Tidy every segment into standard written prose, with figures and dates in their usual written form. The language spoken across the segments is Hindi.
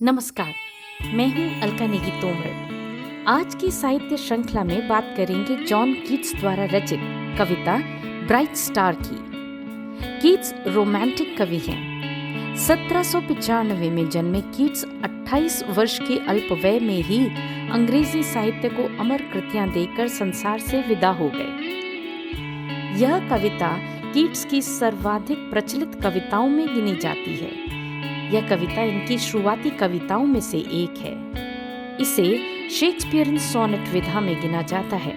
नमस्कार, मैं हूँ अलका नेगी तोमर। आज की साहित्य श्रृंखला में बात करेंगे जॉन कीट्स द्वारा रचित कविता ब्राइट स्टार की। कीट्स रोमांटिक कवि हैं। 1795 में जन्मे कीट्स 28 वर्ष की अल्पवय में ही अंग्रेजी साहित्य को अमर कृतियां देकर संसार से विदा हो गए। यह कविता कीट्स की सर्वाधिक प्रचलित कविताओं में गिनी जाती है। यह कविता इनकी शुरुआती कविताओं में से एक है। इसे शेक्सपियरन सोनेट विधा में गिना जाता है।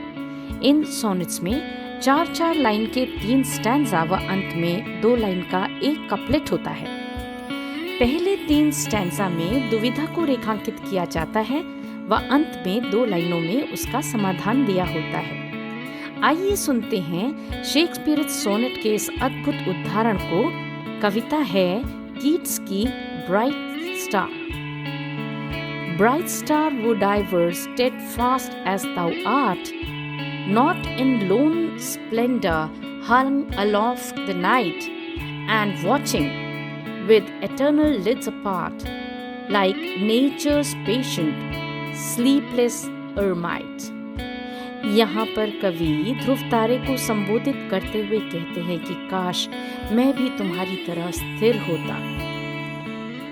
इन सोनेट्स में 4-4 लाइन के 3 स्टैंजा व अंत में 2 लाइन का एक कपलेट होता है। पहले 3 स्टैंजा में दुविधा को रेखांकित किया जाता है व अंत में 2 लाइनों में उसका समाधान दिया होता है। आइए सुनते हैं शेक्सपियरन सोनेट के इस अद्भुत उदाहरण को। कविता है कीट्स की bright star. Bright star would I were steadfast as thou art, not in lone splendor hung aloft the night, and watching with eternal lids apart, like nature's patient, sleepless ermite. यहाँ पर कवि ध्रुव तारे को संबोधित करते हुए कहते हैं कि काश मैं भी तुम्हारी तरह स्थिर होता,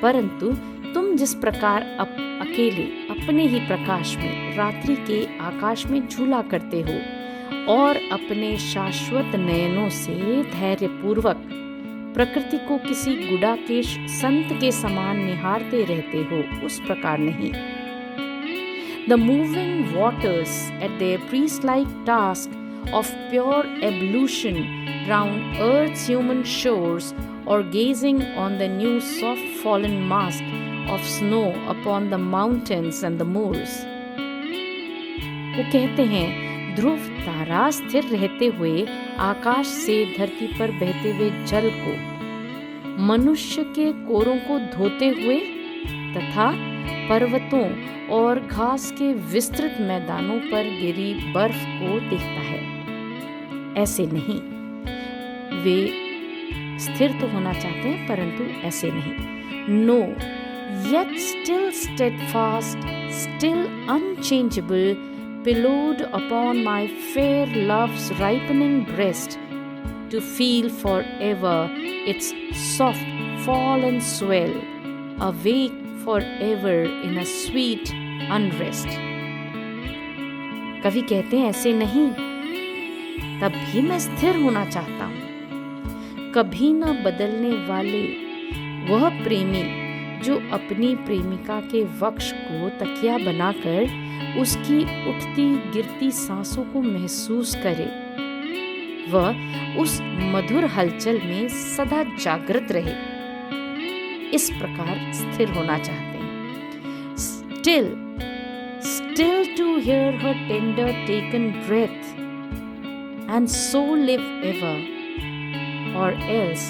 परंतु तुम जिस प्रकार अकेले अपने ही प्रकाश में रात्रि के आकाश में झूला करते हो और अपने शाश्वत नयनों से धैर्यपूर्वक प्रकृति को किसी गुडाकेश संत के समान निहारते रहते हो, उस प्रकार नहीं। The moving waters at their priest-like task of pure ablution round earth's human shores, or gazing on the new soft fallen mask of snow upon the mountains and the moors. वो कहते हैं ध्रुव तारा स्थिर रहते हुए आकाश से धरती पर बहते हुए जल को, मनुष्य के कोरों को धोते हुए तथा पर्वतों और घास के विस्तृत मैदानों पर गिरी बर्फ को देखता है। ऐसे नहीं, वे स्थिर तो होना चाहते हैं परंतु ऐसे नहीं। No, yet still steadfast, still unchangeable, pillowed upon my fair love's ripening breast, to feel forever its soft fall and swell, awake forever in a sweet unrest. कवि कहते हैं ऐसे नहीं, तब भी मैं स्थिर होना चाहता हूँ। कभी न बदलने वाले वह प्रेमी जो अपनी प्रेमिका के वक्ष को तकिया बनाकर उसकी उठती गिरती सांसों को महसूस करे, वह उस मधुर हलचल में सदा जागृत रहे, इस प्रकार स्थिर होना चाहते हैं। Still to hear her tender taken breath, and so live ever, or else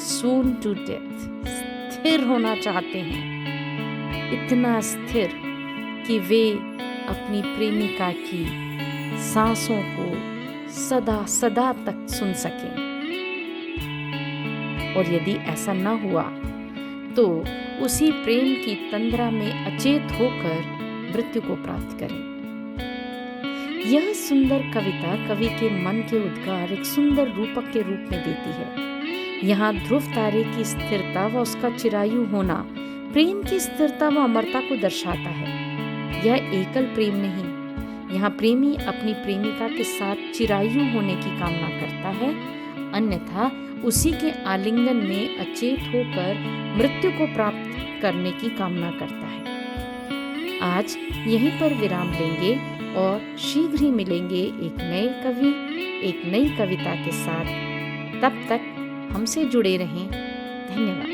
soon to death. स्थिर होना चाहते हैं, इतना स्थिर कि वे अपनी प्रेमिका की सांसों को सदा सदा तक सुन सकें, और यदि ऐसा न हुआ तो उसी प्रेम की तंद्रा में अचेत होकर मृत्यु को प्राप्त करें। यह सुंदर कविता कवि के मन के उद्गार एक सुंदर रूपक के रूप में देती है। यहाँ ध्रुव तारे की स्थिरता व उसका चिरायु होना प्रेम की स्थिरता व अमरता को दर्शाता है। यह एकल प्रेम नहीं, यहाँ प्रेमी अपनी प्रेमिका के साथ चिरायु होने की कामना करता है, अन्यथा उसी के आलिंगन में अचेत होकर मृत्यु को प्राप्त करने की कामना करता है। आज यहीं पर विराम लेंगे और शीघ्र ही मिलेंगे एक नए कवि, एक नई कविता के साथ। तब तक हमसे जुड़े रहें। धन्यवाद।